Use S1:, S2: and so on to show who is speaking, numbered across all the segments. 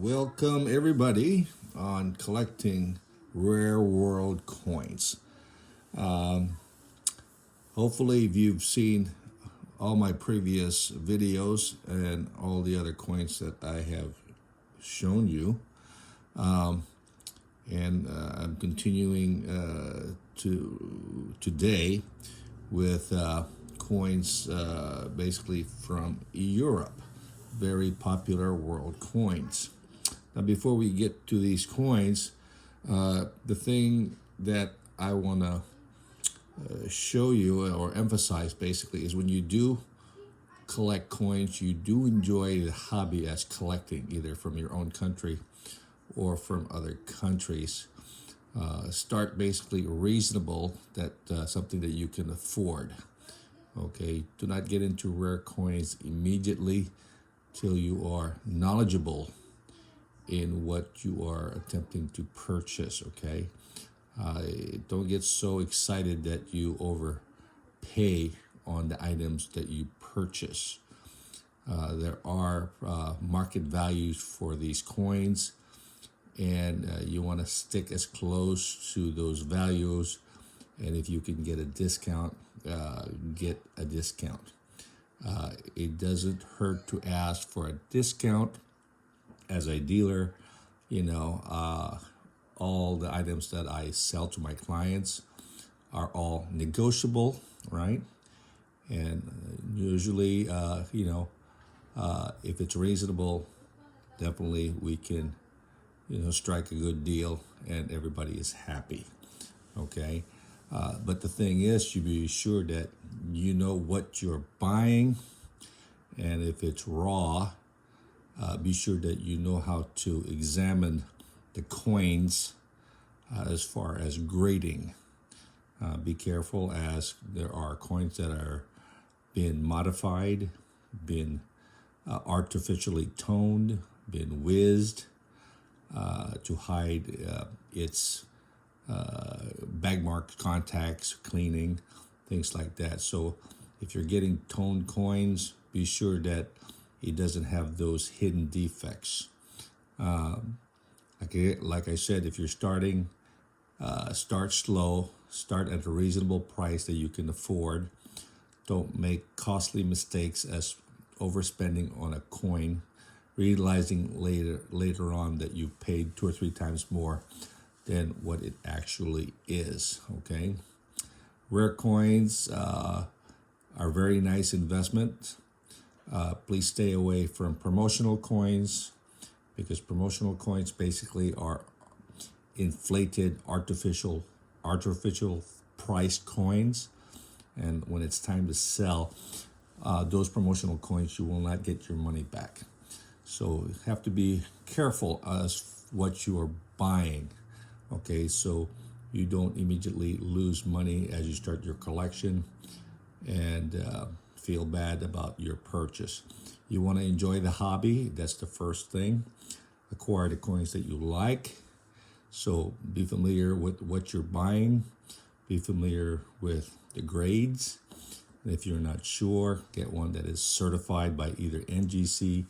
S1: Welcome everybody on collecting rare world coins. Hopefully you've seen all my previous videos and all the other coins that I have shown you. I'm continuing today with coins basically from Europe. Very popular world coins. Now, before we get to these coins, the thing that I want to show you or emphasize basically is when you do collect coins, you do enjoy the hobby as collecting, either from your own country or from other countries. Start basically reasonable, that something that you can afford. Okay, do not get into rare coins immediately till you are knowledgeable in what you are attempting to purchase. Okay, don't get so excited that you overpay on the items that you purchase. There are market values for these coins, and you want to stick as close to those values, and if you can get a discount, get a discount. It doesn't hurt to ask for a discount. As a dealer, all the items that I sell to my clients are all negotiable, right? And usually, if it's reasonable, definitely we can, strike a good deal and everybody is happy, okay? But the thing is, you be sure that you know what you're buying, and if it's raw, be sure that you know how to examine the coins as far as grading. Be careful, as there are coins that are being modified, been artificially toned, been whizzed to hide its bag mark contacts, cleaning, things like that. So if you're getting toned coins, be sure that it doesn't have those hidden defects. Like I said, if you're starting, start slow, start at a reasonable price that you can afford. Don't make costly mistakes as overspending on a coin, realizing later on that you've paid 2 or 3 times more than what it actually is. Okay, rare coins are very nice investment. Please stay away from promotional coins, because promotional coins basically are inflated, artificial priced coins, and when it's time to sell those promotional coins, you will not get your money back. So you have to be careful as what you are buying. Okay, so you don't immediately lose money as you start your collection and feel bad about your purchase. You want to enjoy the hobby. That's the first thing. Acquire the coins that you like. So be familiar with what you're buying. Be familiar with the grades. And if you're not sure, get one that is certified by either NGC,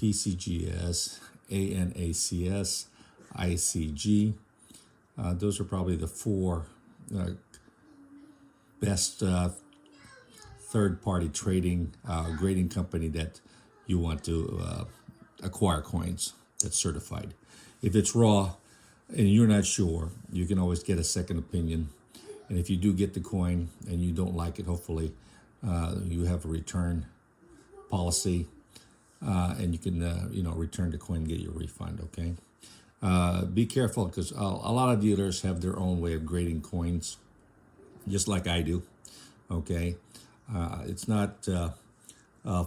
S1: PCGS, ANACS, ICG. Those are probably the 4 best third-party trading grading company that you want to acquire coins that's certified. If it's raw and you're not sure, you can always get a second opinion. And if you do get the coin and you don't like it, hopefully you have a return policy, and you can return the coin and get your refund. Okay. Be careful, because a lot of dealers have their own way of grading coins, just like I do. Okay, it's not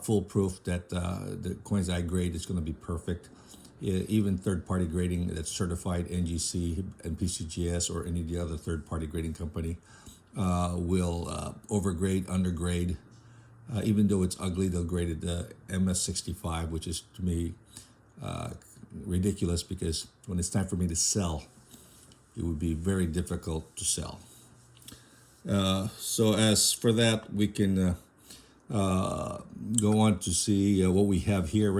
S1: foolproof that the coins I grade is going to be perfect. Even third-party grading that's certified NGC and PCGS or any of the other third-party grading company will overgrade, undergrade. Even though it's ugly, they'll grade it the MS65, which is, to me, ridiculous, because when it's time for me to sell, it would be very difficult to sell. So as for that, we can go on to see what we have here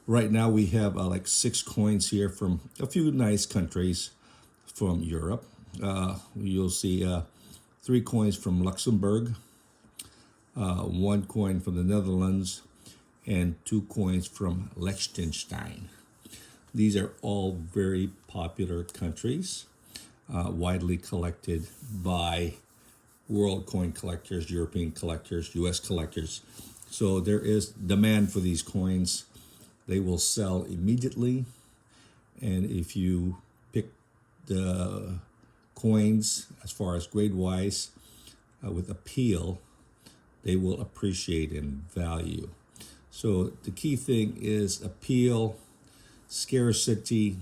S1: Right now we have like 6 coins here from a few nice countries from Europe. You'll see 3 coins from Luxembourg, 1 coin from the Netherlands, and 2 coins from Liechtenstein. These are all very popular countries, widely collected by world coin collectors, European collectors, US collectors. So there is demand for these coins. They will sell immediately. And if you pick the coins as far as grade wise with appeal, they will appreciate in value. So the key thing is appeal, scarcity,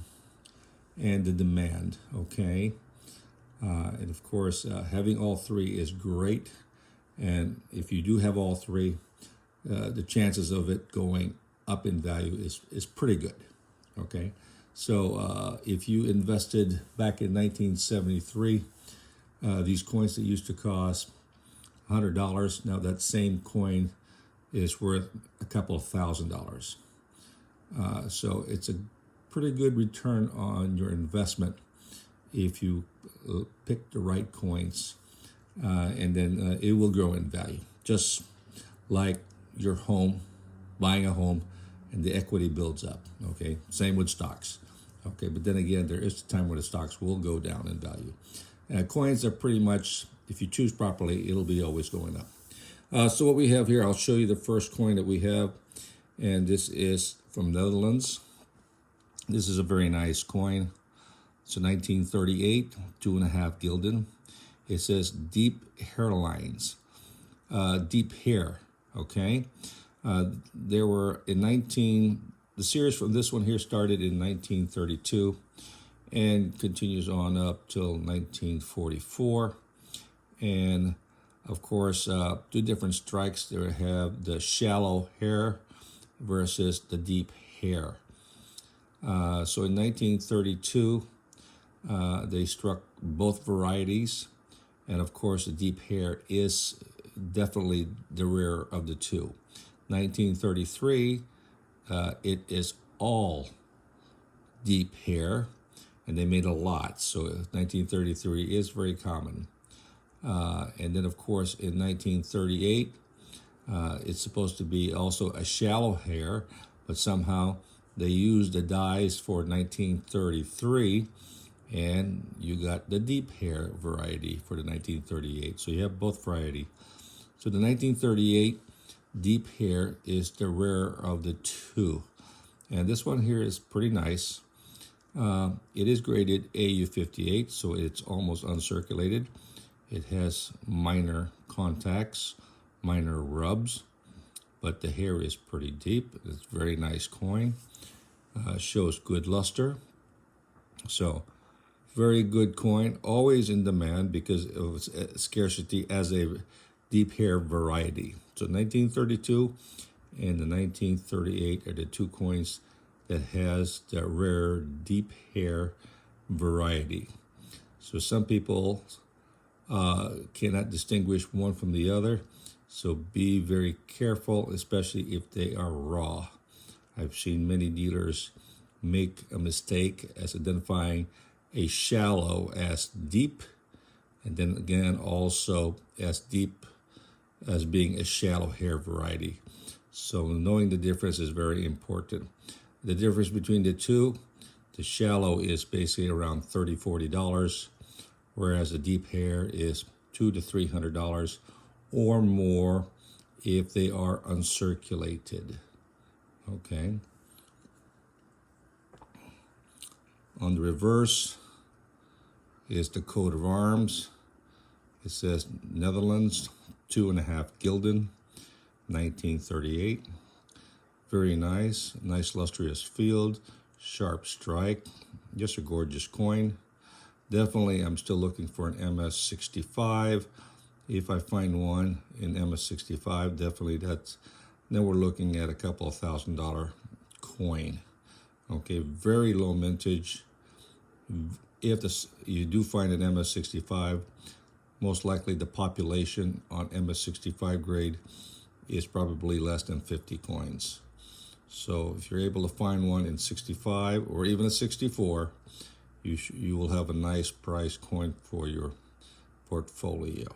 S1: and the demand, okay? And of course, having all 3 is great. And if you do have all 3, the chances of it going up in value is pretty good, okay? So if you invested back in 1973, these coins that used to cost $100, now that same coin is worth a couple of $1,000. So it's a pretty good return on your investment if you pick the right coins, and then it will grow in value, just like your home, buying a home, and the equity builds up. Okay, same with stocks. Okay, but then again, there is a time where the stocks will go down in value. Coins are pretty much, if you choose properly, it'll be always going up. So what we have here, I'll show you the first coin that we have, and this is from Netherlands. This is a very nice coin. It's a 1938, 2.5 gulden. It says deep hairlines, deep hair, okay? There were the series from this one here started in 1932 and continues on up till 1944. And of course, 2 different strikes. They have the shallow hair versus the deep hair. So in 1932, they struck both varieties. And of course, the deep hair is definitely the rarer of the 2. 1933, it is all deep hair, and they made a lot. So 1933 is very common. And then, of course, in 1938, it's supposed to be also a shallow hair, but somehow they used the dyes for 1933, and you got the deep hair variety for the 1938. So you have both variety. So the 1938 deep hair is the rarer of the 2. And this one here is pretty nice. It is graded AU58, so it's almost uncirculated. It has minor contacts, minor rubs, but the hair is pretty deep. It's a very nice coin. Shows good luster. So very good coin, always in demand because of its scarcity as a deep hair variety. So 1932 and the 1938 are the 2 coins that has the rare deep hair variety. So some people cannot distinguish one from the other. So be very careful, especially if they are raw. I've seen many dealers make a mistake as identifying a shallow as deep, and then again also as deep as being a shallow hair variety. So knowing the difference is very important. The difference between the 2, the shallow is basically around $30-$40, whereas the deep hair is $200 to $300 or more if they are uncirculated. Okay. On the reverse is the coat of arms. It says Netherlands, 2.5 gulden, 1938. Very nice, nice lustrous field, sharp strike, just a gorgeous coin. Definitely, I'm still looking for an MS65. If I find one in MS65, definitely then we're looking at a couple of $1,000 coin. Okay, very low mintage. If you do find an MS65, most likely the population on MS65 grade is probably less than 50 coins. So if you're able to find one in 65 or even a 64, you will have a nice price coin for your portfolio.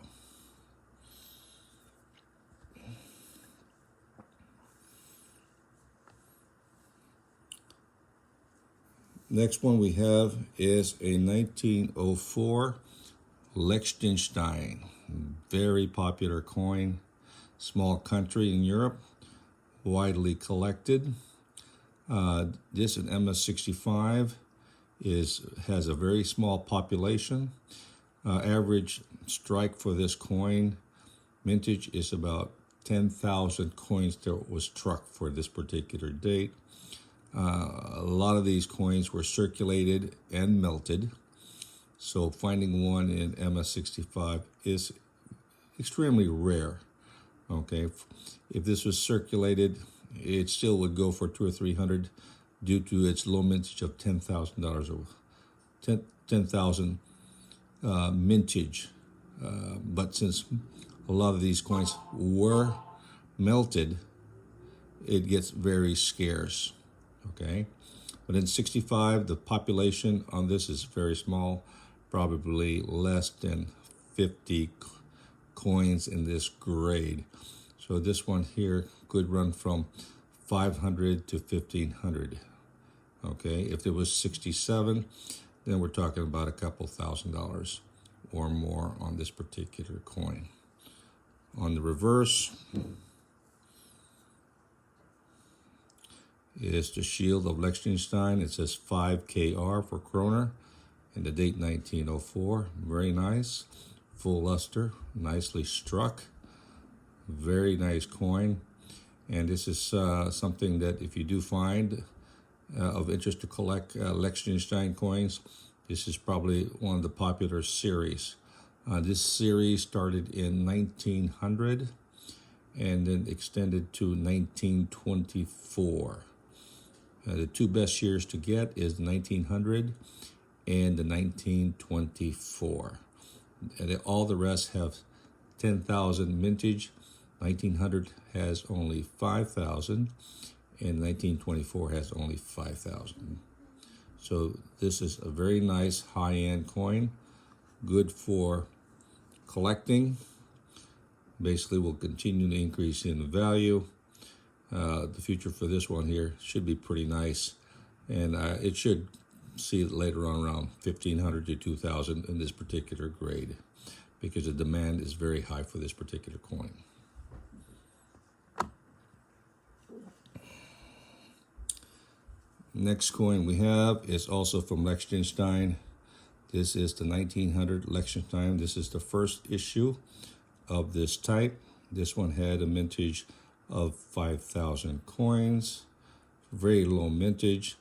S1: Next one we have is a 1904 Liechtenstein. Very popular coin. Small country in Europe, widely collected. This in MS65 has a very small population. Average strike for this coin mintage is about 10,000 coins that was struck for this particular date. A lot of these coins were circulated and melted, so finding one in MS65 is extremely rare. Okay, if this was circulated, it still would go for 200 or 300 due to its low mintage of $10,000 or 10,000 mintage. But since a lot of these coins were melted, it gets very scarce. Okay, but in 65, the population on this is very small, probably less than 50 coins in this grade. So this one here could run from 500 to 1,500. Okay, if it was 67, then we're talking about a couple $1,000s or more on this particular coin. On the reverse is the Shield of Liechtenstein. It says 5KR for kroner and the date 1904. Very nice. Full luster, nicely struck. Very nice coin. And this is something that if you do find of interest to collect Liechtenstein coins, this is probably one of the popular series. This series started in 1900 and then extended to 1924. The two best years to get is the 1900 and the 1924. And all the rest have 10,000 mintage. 1900 has only 5,000 and 1924 has only 5,000. So this is a very nice high-end coin, good for collecting. Basically will continue to increase in value. The future for this one here should be pretty nice, and it should see it later on around 1,500 to 2,000 in this particular grade because the demand is very high for this particular coin. Next coin we have is also from Liechtenstein. This is the 1900 Liechtenstein. This is the first issue of this type. This one had a mintage of 5,000 coins, very low mintage,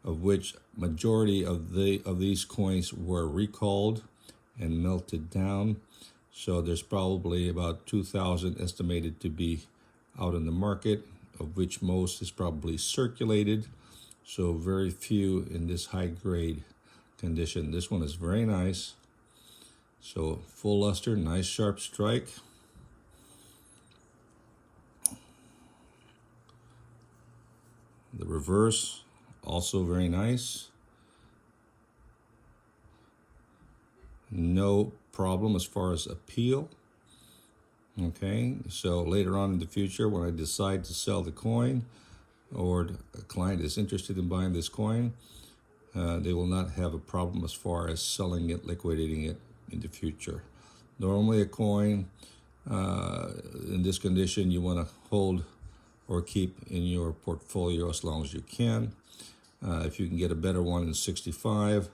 S1: of which majority of these coins were recalled and melted down. So there's probably about 2,000 estimated to be out in the market, of which most is probably circulated. So very few in this high grade condition. This one is very nice. So full luster, nice sharp strike. The reverse, also very nice. No problem as far as appeal. Okay, so later on in the future, when I decide to sell the coin, or a client is interested in buying this coin, they will not have a problem as far as selling it, liquidating it in the future. Normally a coin in this condition you want to hold or keep in your portfolio as long as you can. If you can get a better one in 65,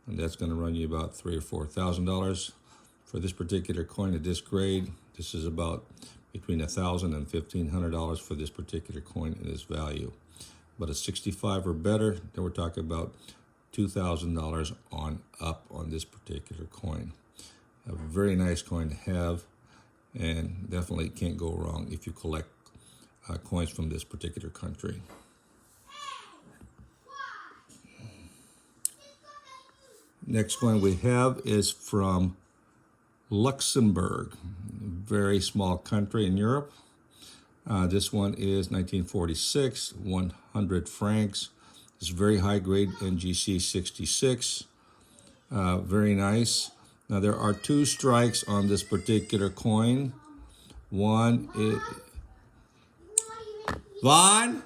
S1: and that's going to run you about $3,000 or $4,000. For this particular coin at this grade, this is about between $1,000 and $1,500 for this particular coin in its value. But a 65 or better, then we're talking about $2,000 on up on this particular coin. A very nice coin to have, and definitely can't go wrong if you collect coins from this particular country. Next coin we have is from Luxembourg, very small country in Europe. This one is 1946, 100 francs. It's very high grade NGC 66. Very nice. Now there are two strikes on this particular coin. One is... Vaughn?